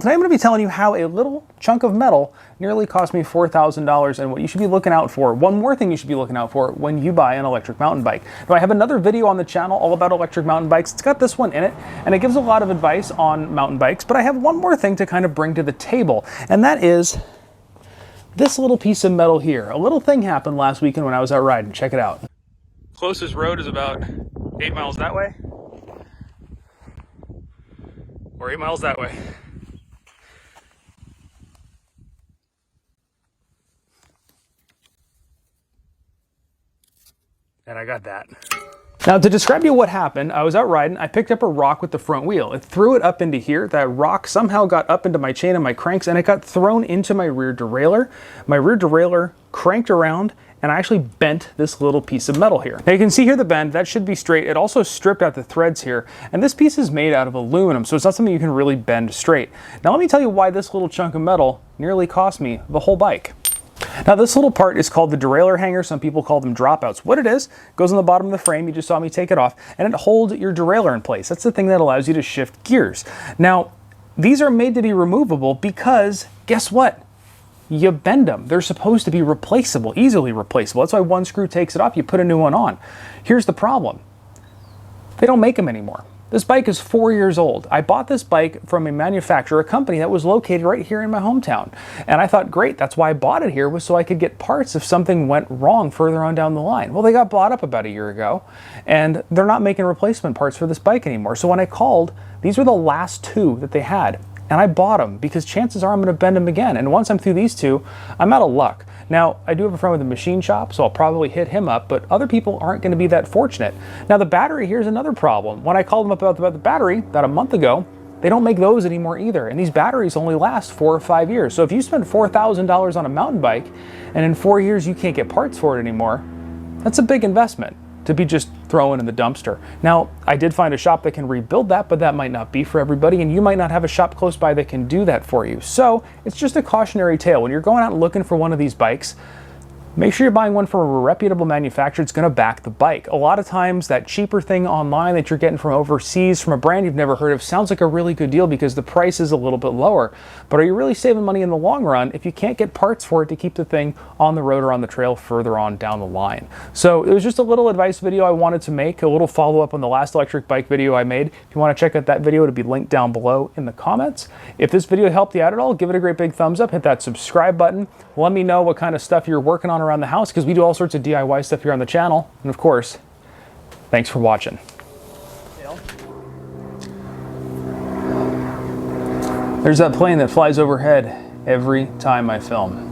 Today I'm going to be telling you how a little chunk of metal nearly cost me $4,000 and what you should be looking out for. One more thing you should be looking out for when you buy an electric mountain bike. Now I have another video on the channel all about electric mountain bikes. It's got this one in it and it gives a lot of advice on mountain bikes, but I have one more thing to kind of bring to the table, and that is this little piece of metal here. A little thing happened last weekend when I was out riding. Check it out. Closest road is about 8 miles that way or 8 miles that way. And I got that. Now to describe to you what happened, I was out riding, I picked up a rock with the front wheel. It threw it up into here. That rock somehow got up into my chain and my cranks and it got thrown into my rear derailleur. My rear derailleur cranked around and I actually bent this little piece of metal here. Now you can see here the bend, that should be straight. It also stripped out the threads here. And this piece is made out of aluminum, so it's not something you can really bend straight. Now let me tell you why this little chunk of metal nearly cost me the whole bike. Now this little part is called the derailleur hanger. Some people call them dropouts. What it is, goes on the bottom of the frame. You just saw me take it off and it holds your derailleur in place. That's the thing that allows you to shift gears. Now, these are made to be removable because guess what? You bend them. They're supposed to be replaceable, easily replaceable. That's why one screw takes it off, you put a new one on. Here's the problem. They don't make them anymore. This bike is 4 years old. I bought this bike from a manufacturer, a company that was located right here in my hometown. And I thought, great, that's why I bought it here, was so I could get parts if something went wrong further on down the line. Well, they got bought up about a year ago, and they're not making replacement parts for this bike anymore. So when I called, these were the last two that they had. And I bought them because chances are I'm going to bend them again. And once I'm through these two, I'm out of luck. Now, I do have a friend with a machine shop, so I'll probably hit him up, but other people aren't going to be that fortunate. Now, the battery, here's another problem. When I called them up about the battery about a month ago, they don't make those anymore either. And these batteries only last 4 or 5 years. So if you spend $4,000 on a mountain bike, and in 4 years you can't get parts for it anymore, that's a big investment to be just throwing in the dumpster. Now, I did find a shop that can rebuild that, but that might not be for everybody, and you might not have a shop close by that can do that for you. So it's just a cautionary tale. When you're going out looking for one of these bikes, make sure you're buying one from a reputable manufacturer that's going to back the bike. A lot of times that cheaper thing online that you're getting from overseas from a brand you've never heard of sounds like a really good deal because the price is a little bit lower. But are you really saving money in the long run if you can't get parts for it to keep the thing on the road or on the trail further on down the line? So it was just a little advice video I wanted to make, a little follow-up on the last electric bike video I made. If you want to check out that video, it'll be linked down below in the comments. If this video helped you out at all, give it a great big thumbs up, hit that subscribe button. Let me know what kind of stuff you're working on around the house, because we do all sorts of DIY stuff here on the channel. And of course, thanks for watching. There's that plane that flies overhead every time I film.